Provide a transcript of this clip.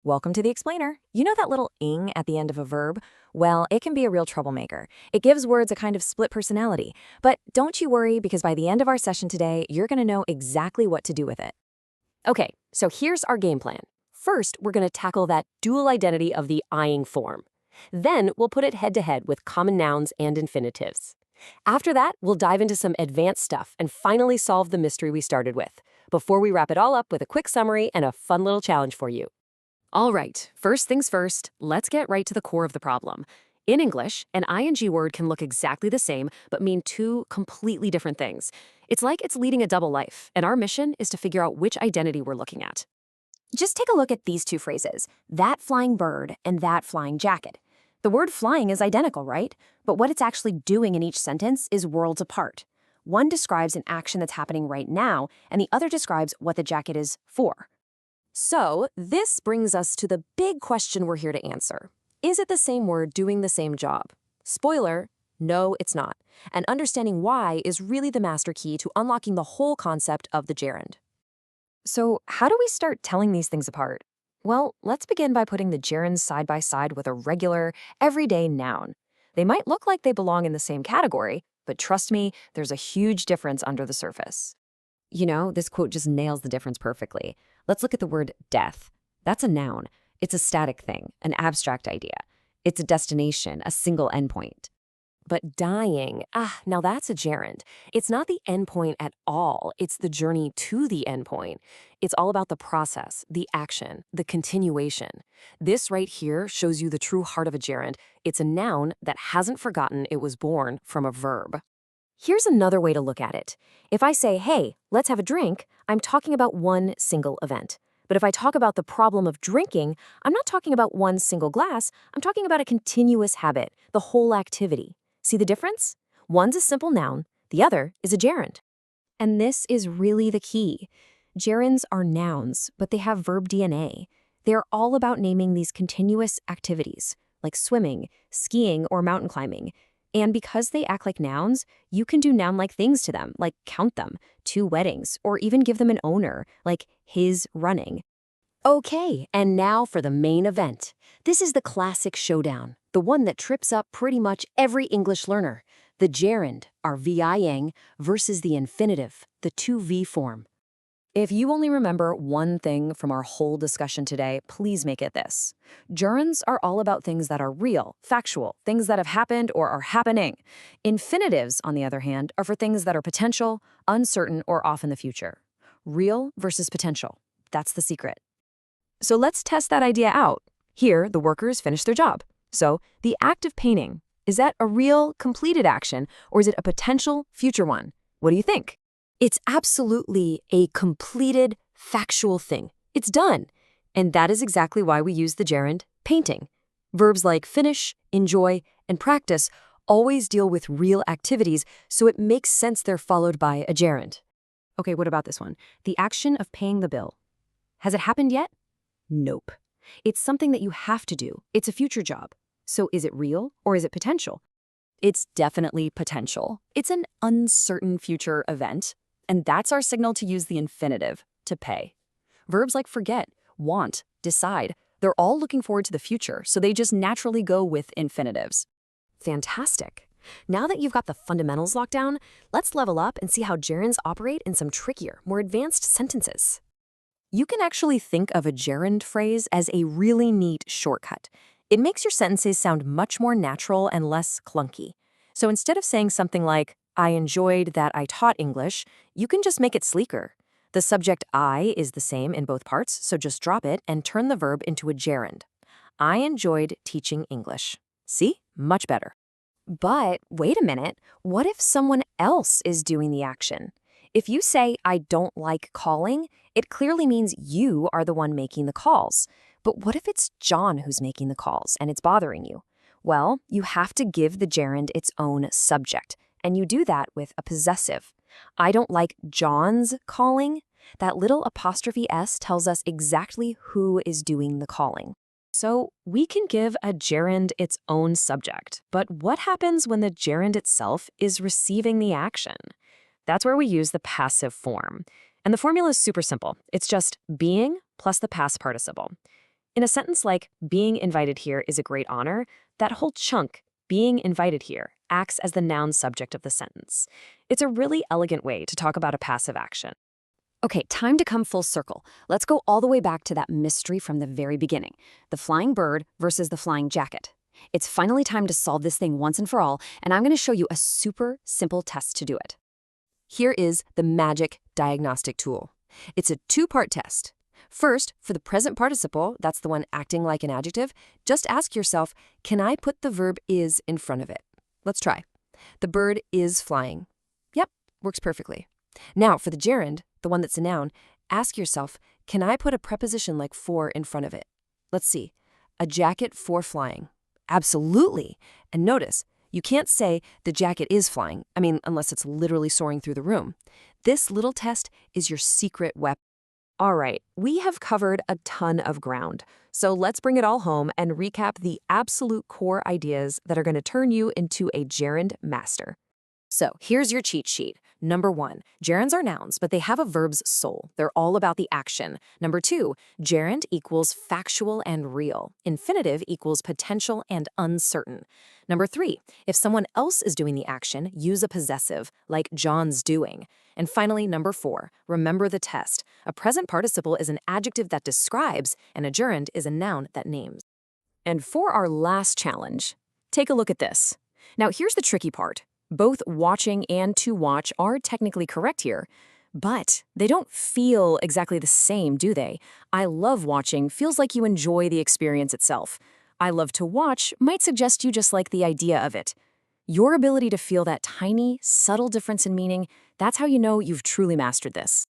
Welcome to the explainer. You know that little ing at the end of a verb? Well, it can be a real troublemaker. It gives words a kind of split personality. But don't you worry, because by the end of our session today, you're going to know exactly what to do with it. Okay, so here's our game plan. First, we're going to tackle that dual identity of the ing form. Then we'll put it head-to-head with common nouns and infinitives. After that, we'll dive into some advanced stuff and finally solve the mystery we started with, before we wrap it all up with a quick summary and a fun little challenge for you. All right, first things first, let's get right to the core of the problem. In English, an ing word can look exactly the same, but mean two completely different things. It's like it's leading a double life, and our mission is to figure out which identity we're looking at. Just take a look at these two phrases, that flying bird and that flying jacket. The word flying is identical, right? But what it's actually doing in each sentence is worlds apart. One describes an action that's happening right now, and the other describes what the jacket is for. So, this brings us to the big question we're here to answer. Is it the same word doing the same job? Spoiler, no, it's not. And understanding why is really the master key to unlocking the whole concept of the gerund. So, how do we start telling these things apart? Well, let's begin by putting the gerunds side by side with a regular, everyday noun. They might look like they belong in the same category, but trust me, there's a huge difference under the surface. You know, this quote just nails the difference perfectly. Let's look at the word death. That's a noun. It's a static thing, an abstract idea. It's a destination, a single endpoint. But dying, now that's a gerund. It's not the endpoint at all. It's the journey to the endpoint. It's all about the process, the action, the continuation. This right here shows you the true heart of a gerund. It's a noun that hasn't forgotten it was born from a verb. Here's another way to look at it. If I say, hey, let's have a drink, I'm talking about one single event. But if I talk about the problem of drinking, I'm not talking about one single glass, I'm talking about a continuous habit, the whole activity. See the difference? One's a simple noun, the other is a gerund. And this is really the key. Gerunds are nouns, but they have verb DNA. They're all about naming these continuous activities, like swimming, skiing, or mountain climbing. And because they act like nouns, you can do noun-like things to them, like count them, 2 weddings, or even give them an owner, like his running. Okay, and now for the main event. This is the classic showdown, the one that trips up pretty much every English learner. The gerund, our VIing, versus the infinitive, the 2V form. If you only remember one thing from our whole discussion today, please make it this. Gerunds are all about things that are real, factual, things that have happened or are happening. Infinitives, on the other hand, are for things that are potential, uncertain, or off in the future. Real versus potential. That's the secret. So let's test that idea out. Here, the workers finished their job. So, the act of painting, is that a real, completed action, or is it a potential, future one? What do you think? It's absolutely a completed, factual thing. It's done. And that is exactly why we use the gerund painting. Verbs like finish, enjoy, and practice always deal with real activities, so it makes sense they're followed by a gerund. Okay, what about this one? The action of paying the bill. Has it happened yet? Nope. It's something that you have to do. It's a future job. So is it real or is it potential? It's definitely potential. It's an uncertain future event. And that's our signal to use the infinitive, to pay. Verbs like forget, want, decide, they're all looking forward to the future, so they just naturally go with infinitives. Fantastic. Now that you've got the fundamentals locked down, let's level up and see how gerunds operate in some trickier, more advanced sentences. You can actually think of a gerund phrase as a really neat shortcut. It makes your sentences sound much more natural and less clunky. So instead of saying something like, I enjoyed that I taught English, you can just make it sleeker. The subject I is the same in both parts, so just drop it and turn the verb into a gerund. I enjoyed teaching English. See? Much better. But wait a minute, what if someone else is doing the action? If you say, I don't like calling, it clearly means you are the one making the calls. But what if it's John who's making the calls and it's bothering you? Well, you have to give the gerund its own subject. And you do that with a possessive. I don't like John's calling. That little apostrophe S tells us exactly who is doing the calling. So we can give a gerund its own subject. But what happens when the gerund itself is receiving the action? That's where we use the passive form. And the formula is super simple. It's just being plus the past participle. In a sentence like, being invited here is a great honor, that whole chunk, being invited here, acts as the noun subject of the sentence. It's a really elegant way to talk about a passive action. Okay, time to come full circle. Let's go all the way back to that mystery from the very beginning. The flying bird versus the flying jacket. It's finally time to solve this thing once and for all, and I'm going to show you a super simple test to do it. Here is the magic diagnostic tool. It's a two-part test. First, for the present participle, that's the one acting like an adjective, just ask yourself, can I put the verb is in front of it? Let's try. The bird is flying. Yep, works perfectly. Now, for the gerund, the one that's a noun, ask yourself, can I put a preposition like for in front of it? Let's see. A jacket for flying. Absolutely. And notice, you can't say the jacket is flying. I mean, unless it's literally soaring through the room. This little test is your secret weapon. All right, we have covered a ton of ground. So let's bring it all home and recap the absolute core ideas that are going to turn you into a gerund master. So here's your cheat sheet. Number 1, gerunds are nouns, but they have a verb's soul. They're all about the action. Number 2, gerund equals factual and real. Infinitive equals potential and uncertain. Number 3, if someone else is doing the action, use a possessive, like John's doing. And finally, number 4, remember the test. A present participle is an adjective that describes, and a gerund is a noun that names. And for our last challenge, take a look at this. Now, here's the tricky part. Both watching and to watch are technically correct here, but they don't feel exactly the same, do they? I love watching feels like you enjoy the experience itself. I love to watch might suggest you just like the idea of it. Your ability to feel that tiny, subtle difference in meaning, that's how you know you've truly mastered this.